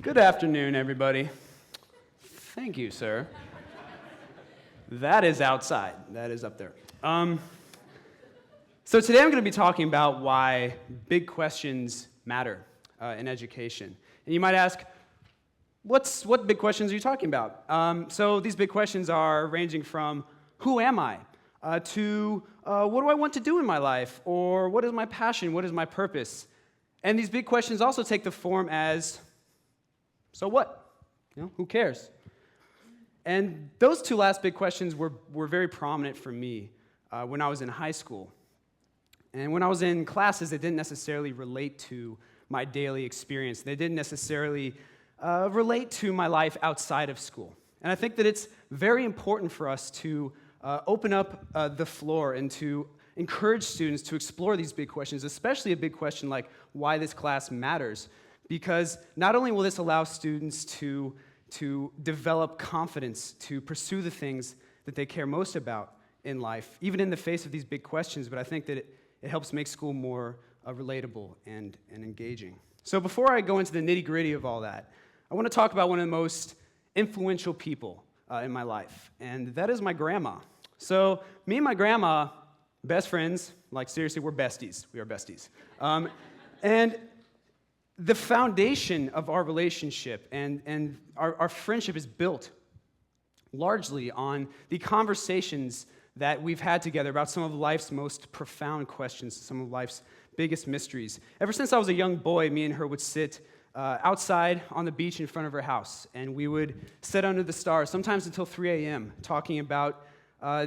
Good afternoon, everybody. Thank you, sir. That is outside. That is up there. So today I'm going to be talking about why big questions matter in education. And you might ask, what big questions are you talking about? So these big questions are ranging from, who am I? To what do I want to do in my life? Or what is my passion? What is my purpose? And these big questions also take the form as, so what? Who cares? And those two last big questions were very prominent for me when I was in high school. And when I was in classes that didn't necessarily relate to my daily experience. They didn't necessarily relate to my life outside of school. And I think that it's very important for us to open up the floor and to encourage students to explore these big questions, especially a big question like why this class matters. Because not only will this allow students to develop confidence to pursue the things that they care most about in life, even in the face of these big questions, but I think that it helps make school more relatable and engaging. So before I go into the nitty-gritty of all that, I want to talk about one of the most influential people in my life, and that is my grandma. So me and my grandma, best friends, like seriously, we're besties. We are besties. And the foundation of our relationship and our friendship is built largely on the conversations that we've had together about some of life's most profound questions, some of life's biggest mysteries. Ever since I was a young boy, me and her would sit outside on the beach in front of her house, and we would sit under the stars, sometimes until 3 a.m., talking about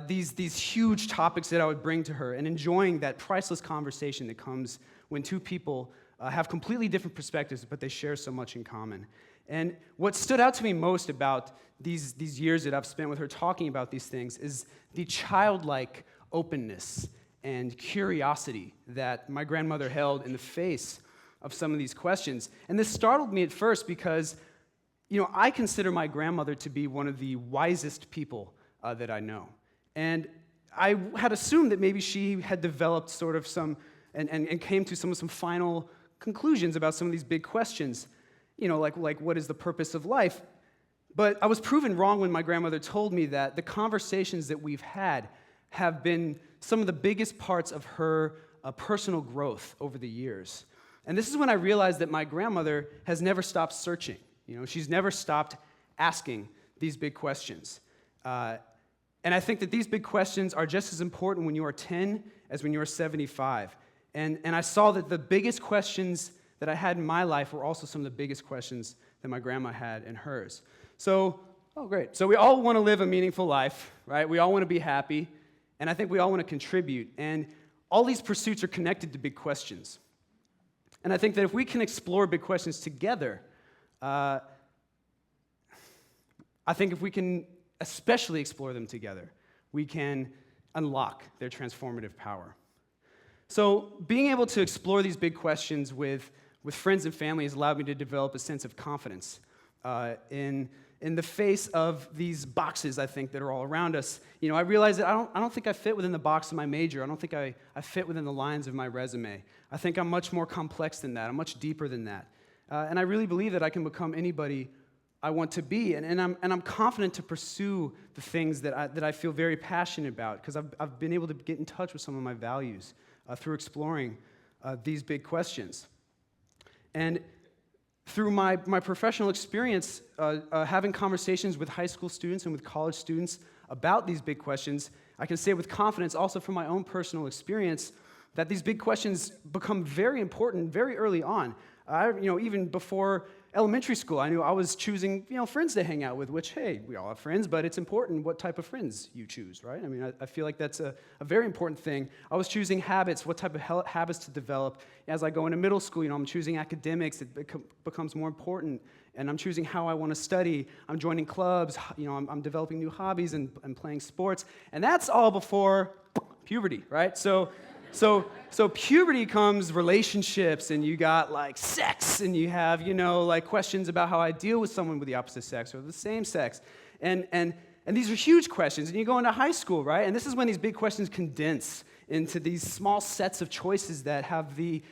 these huge topics that I would bring to her and enjoying that priceless conversation that comes when two people have completely different perspectives, but they share so much in common. And what stood out to me most about these years that I've spent with her talking about these things is the childlike openness and curiosity that my grandmother held in the face of some of these questions. And this startled me at first because, I consider my grandmother to be one of the wisest people that I know. And I had assumed that maybe she had developed sort of some, and came to some final conclusions about some of these big questions, like what is the purpose of life? But I was proven wrong when my grandmother told me that the conversations that we've had have been some of the biggest parts of her personal growth over the years. And this is when I realized that my grandmother has never stopped searching. She's never stopped asking these big questions. And I think that these big questions are just as important when you are 10 as when you are 75. And I saw that the biggest questions that I had in my life were also some of the biggest questions that my grandma had in hers. So, great. So we all want to live a meaningful life, right? We all want to be happy, and I think we all want to contribute. And all these pursuits are connected to big questions. And I think that if we can explore big questions together, I think if we can especially explore them together, we can unlock their transformative power. So being able to explore these big questions with friends and family has allowed me to develop a sense of confidence in the face of these boxes, I think, that are all around us. I realize that I don't think I fit within the box of my major. I don't think I fit within the lines of my resume. I think I'm much more complex than that. I'm much deeper than that. And I really believe that I can become anybody I want to be. And I'm confident to pursue the things that I feel very passionate about because I've been able to get in touch with some of my values through exploring these big questions. And through my professional experience, having conversations with high school students and with college students about these big questions, I can say with confidence, also from my own personal experience, that these big questions become very important very early on. Even before elementary school, I knew I was choosing, friends to hang out with, which, hey, we all have friends, but it's important what type of friends you choose, right? I feel like that's a very important thing. I was choosing habits, what type of habits to develop. As I go into middle school, I'm choosing academics. It becomes more important, and I'm choosing how I want to study. I'm joining clubs. I'm developing new hobbies and playing sports, and that's all before puberty, right? So puberty comes relationships, and you got sex, and you have questions about how I deal with someone with the opposite sex or the same sex, and these are huge questions. And you go into high school, right? And this is when these big questions condense into these small sets of choices that have the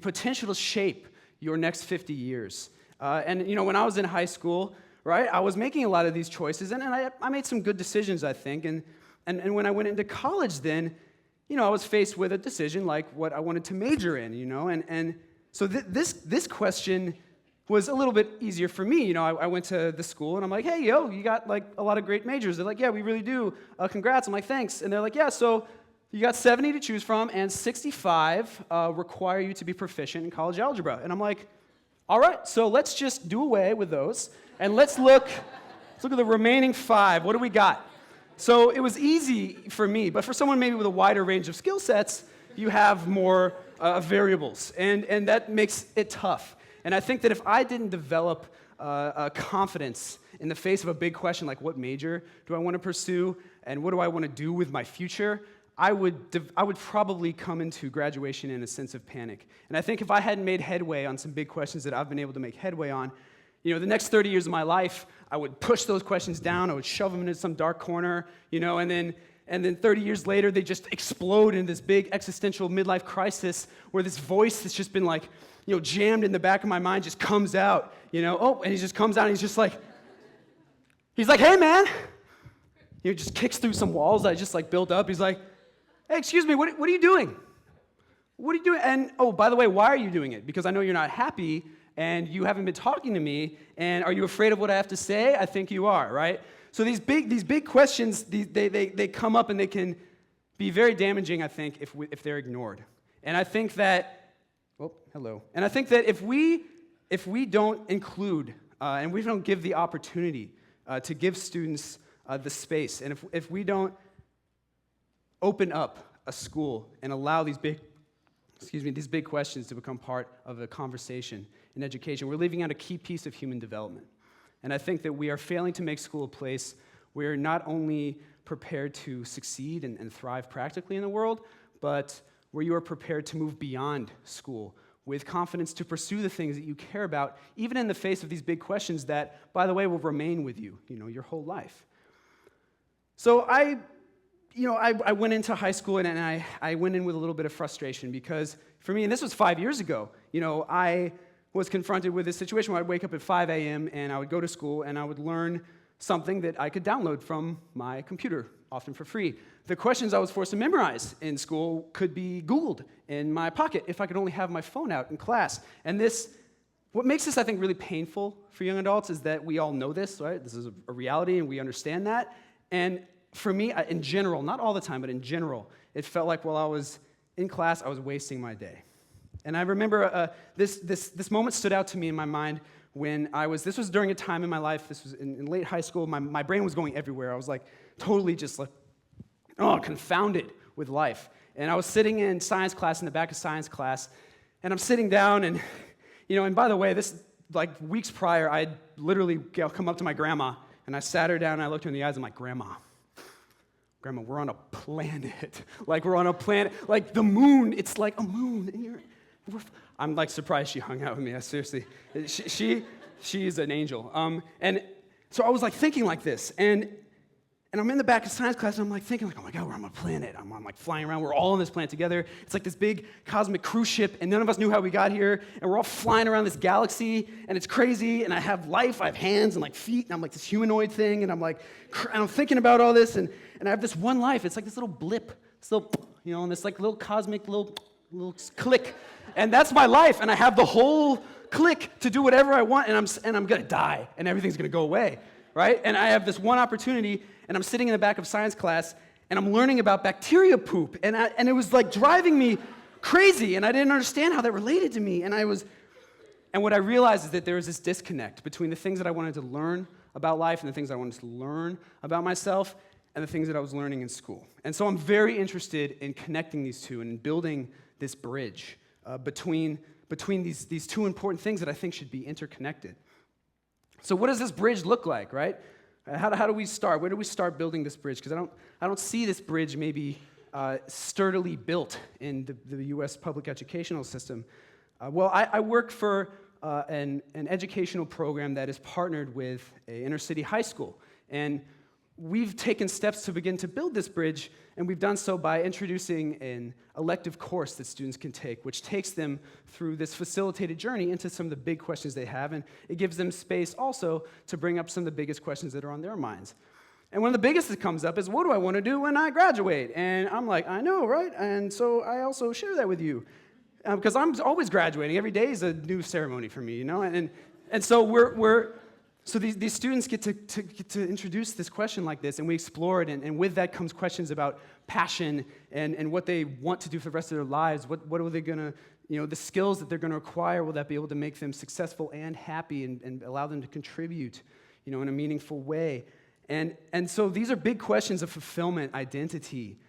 potential to shape your next 50 years. And when I was in high school, right, I was making a lot of these choices, and I made some good decisions, I think. And when I went into college then, I was faced with a decision like what I wanted to major in, and so this question was a little bit easier for me. I went to the school, and I'm like, hey, you got like a lot of great majors. They're like, yeah, we really do. Congrats. I'm like, thanks. And they're like, yeah, so you got 70 to choose from, and 65 require you to be proficient in college algebra. And I'm like, all right, so let's just do away with those, and let's look at the remaining 5. What do we got? So it was easy for me, but for someone maybe with a wider range of skill sets, you have more variables, and that makes it tough. And I think that if I didn't develop confidence in the face of a big question like what major do I want to pursue and what do I want to do with my future, I would probably come into graduation in a sense of panic. And I think if I hadn't made headway on some big questions that I've been able to make headway on, the next 30 years of my life, I would push those questions down, I would shove them into some dark corner, and then 30 years later, they just explode in this big existential midlife crisis where this voice that's just been like, jammed in the back of my mind just comes out, and he just comes out and he's like, hey, man. Just kicks through some walls that I just built up. He's like, hey, excuse me, what are you doing? What are you doing? And, oh, by the way, why are you doing it? Because I know you're not happy and you haven't been talking to me, and are you afraid of what I have to say? I think you are, right? So these big questions, they come up and they can be very damaging, I think, if they're ignored. And I think that, And I think that if we don't include and we don't give the opportunity to give students the space, and if we don't open up a school and allow these big questions to become part of a conversation in education, we're leaving out a key piece of human development. And I think that we are failing to make school a place where you're not only prepared to succeed and thrive practically in the world, but where you are prepared to move beyond school with confidence to pursue the things that you care about, even in the face of these big questions that, by the way, will remain with you, your whole life. So I went into high school and I went in with a little bit of frustration because for me, and this was 5 years ago, I was confronted with this situation where I'd wake up at 5 a.m. and I would go to school and I would learn something that I could download from my computer, often for free. The questions I was forced to memorize in school could be Googled in my pocket if I could only have my phone out in class. And what makes this, I think, really painful for young adults is that we all know this, right? This is a reality and we understand that. And for me, in general, not all the time, but in general, it felt like while I was in class, I was wasting my day. And I remember this moment stood out to me in my mind when this was during a time in my life, this was in late high school, my brain was going everywhere. I was totally just confounded with life. And I was sitting in science class, in the back of science class, and I'm sitting down and, and by the way, this, weeks prior, I'd literally come up to my grandma, and I sat her down, and I looked her in the eyes, and I'm like, Grandma, we're on a planet. We're on a planet. The moon, it's like a moon. And I'm surprised she hung out with me. Seriously. She's an angel. And so I was thinking like this. And I'm in the back of science class, and I'm thinking oh my God, we're on a planet. I'm flying around. We're all on this planet together. It's this big cosmic cruise ship, and none of us knew how we got here. And we're all flying around this galaxy, and it's crazy. And I have life. I have hands and feet, and I'm this humanoid thing. And I'm thinking about all this, and I have this one life. It's this little blip, this little, and this little cosmic little click. And that's my life, and I have the whole click to do whatever I want, and I'm gonna die, and everything's gonna go away, right? And I have this one opportunity, and I'm sitting in the back of science class, and I'm learning about bacteria poop, and it was driving me crazy, and I didn't understand how that related to me, and what I realized is that there was this disconnect between the things that I wanted to learn about life and the things I wanted to learn about myself and the things that I was learning in school. And so I'm very interested in connecting these two and in building this bridge between these two important things that I think should be interconnected. So what does this bridge look like, right? How do we start? Where do we start building this bridge? Because I don't see this bridge maybe sturdily built in the U.S. public educational system. I work for an educational program that is partnered with an inner city high school. And we've taken steps to begin to build this bridge, and we've done so by introducing an elective course that students can take, which takes them through this facilitated journey into some of the big questions they have, and it gives them space also to bring up some of the biggest questions that are on their minds. And one of the biggest that comes up is, what do I want to do when I graduate? And I'm like, I know, right? And so I also share that with you, because I'm always graduating. Every day is a new ceremony for me, you know? And so so these students get to introduce this question like this, and we explore it, and with that comes questions about passion and what they want to do for the rest of their lives. What are they going to, the skills that they're going to acquire, will that be able to make them successful and happy and allow them to contribute, in a meaningful way? And so these are big questions of fulfillment, identity,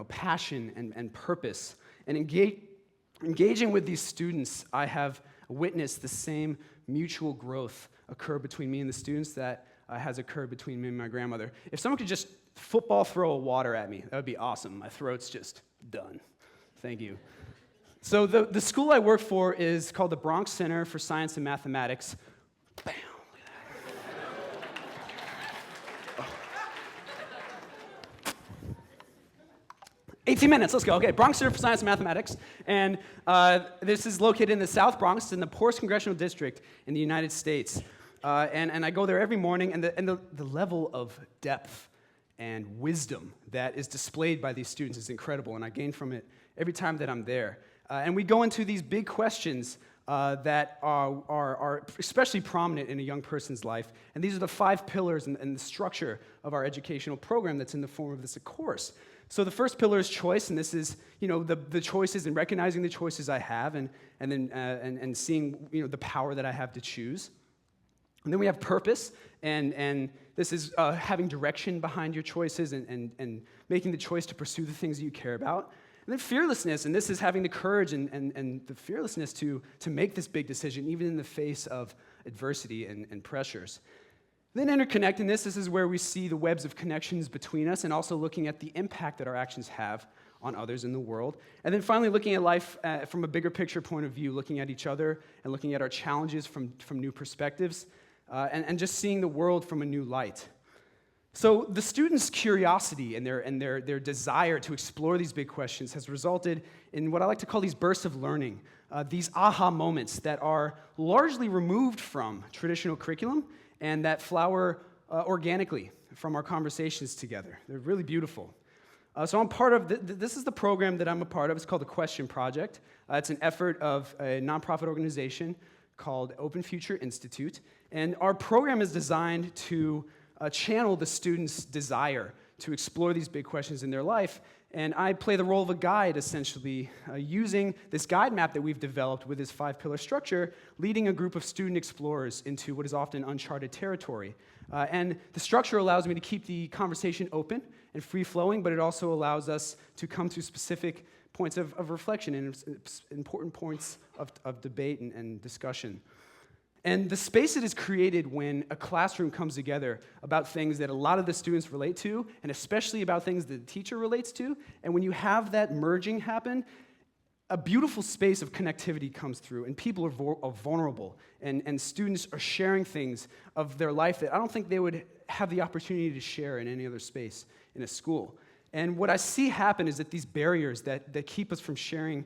passion and purpose. And engaging with these students, I have witnessed the same mutual growth occur between me and the students that has occurred between me and my grandmother. If someone could just football throw a water at me, that would be awesome. My throat's just done. Thank you. So the school I work for is called the Bronx Center for Science and Mathematics. Bam! Look at that. 18 minutes, let's go. Okay, Bronx Center for Science and Mathematics. And this is located in the South Bronx, in the poorest congressional district in the United States. And I go there every morning, and the level of depth and wisdom that is displayed by these students is incredible, and I gain from it every time that I'm there. And we go into these big questions that are especially prominent in a young person's life, and these are the 5 pillars and the structure of our educational program that's in the form of this course. So the first pillar is choice, and this is the choices and recognizing the choices I have, and then seeing the power that I have to choose. And then we have purpose, and this is having direction behind your choices and making the choice to pursue the things that you care about. And then fearlessness, and this is having the courage and the fearlessness to make this big decision, even in the face of adversity and pressures. Then interconnectedness, this is where we see the webs of connections between us, and also looking at the impact that our actions have on others in the world. And then finally looking at life from a bigger picture point of view, looking at each other and looking at our challenges from new perspectives, and just seeing the world from a new light. So the students' curiosity and their desire to explore these big questions has resulted in what I like to call these bursts of learning, these aha moments that are largely removed from traditional curriculum and that flower organically from our conversations together. They're really beautiful. So I'm part of, this is the program that I'm a part of. It's called the Question Project. It's an effort of a nonprofit organization called Open Future Institute. And our program is designed to channel the students' desire to explore these big questions in their life. And I play the role of a guide, essentially, using this guide map that we've developed with this 5-pillar structure, leading a group of student explorers into what is often uncharted territory. And the structure allows me to keep the conversation open and free-flowing, but it also allows us to come to specific points of reflection and important points of debate and discussion. And the space that is created when a classroom comes together about things that a lot of the students relate to, and especially about things that the teacher relates to, and when you have that merging happen, a beautiful space of connectivity comes through, and people are vulnerable, and students are sharing things of their life that I don't think they would have the opportunity to share in any other space in a school. And what I see happen is that these barriers that keep us from sharing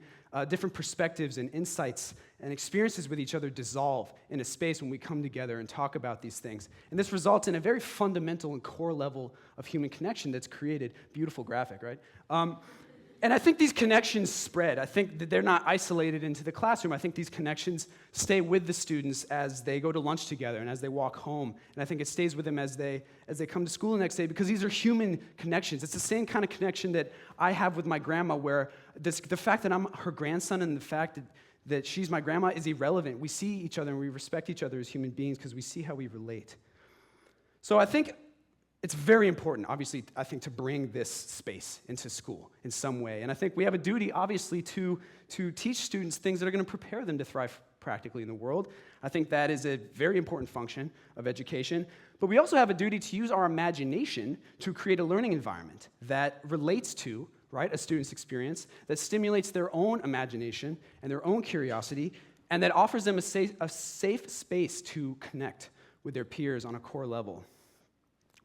different perspectives and insights and experiences with each other dissolve in a space when we come together and talk about these things. And this results in a very fundamental and core level of human connection that's created. Beautiful graphic, right? And I think these connections spread. I think that they're not isolated into the classroom. I think these connections stay with the students as they go to lunch together and as they walk home. And I think it stays with them as they come to school the next day, because these are human connections. It's the same kind of connection that I have with my grandma, where the fact that I'm her grandson and the fact that she's my grandma is irrelevant. We see each other and we respect each other as human beings because we see how we relate. So I think it's very important, obviously, I think, to bring this space into school in some way. And I think we have a duty, obviously, to teach students things that are going to prepare them to thrive practically in the world. I think that is a very important function of education. But we also have a duty to use our imagination to create a learning environment that relates to, right, a student's experience, that stimulates their own imagination and their own curiosity, and that offers them a safe space to connect with their peers on a core level.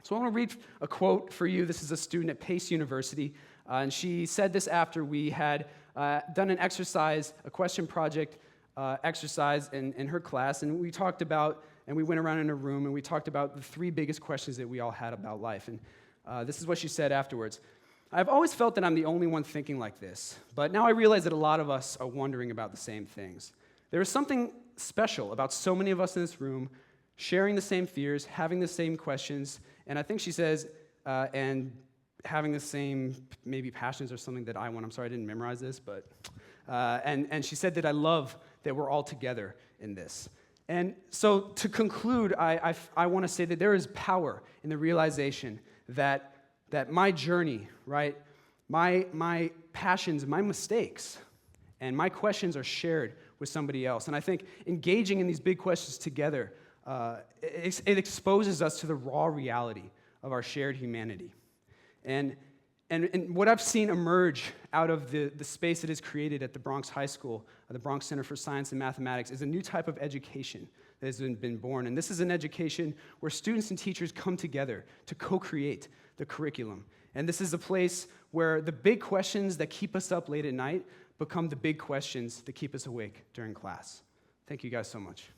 So I want to read a quote for you. This is a student at Pace University, and she said this after we had done an exercise, a question project exercise in her class, and we talked about, and we went around in a room, and we talked about the 3 biggest questions that we all had about life. And this is what she said afterwards. I've always felt that I'm the only one thinking like this, but now I realize that a lot of us are wondering about the same things. There is something special about so many of us in this room sharing the same fears, having the same questions, and I think she says, and having the same maybe passions or something that I want. I'm sorry I didn't memorize this, but, and she said that I love that we're all together in this. And so to conclude, I want to say that there is power in the realization that my journey, right, my passions, my mistakes, and my questions are shared with somebody else. And I think engaging in these big questions together, it exposes us to the raw reality of our shared humanity. And what I've seen emerge out of the space that is created at the Bronx High School, the Bronx Center for Science and Mathematics, is a new type of education that has been born. And this is an education where students and teachers come together to co-create the curriculum. And this is a place where the big questions that keep us up late at night become the big questions that keep us awake during class. Thank you guys so much.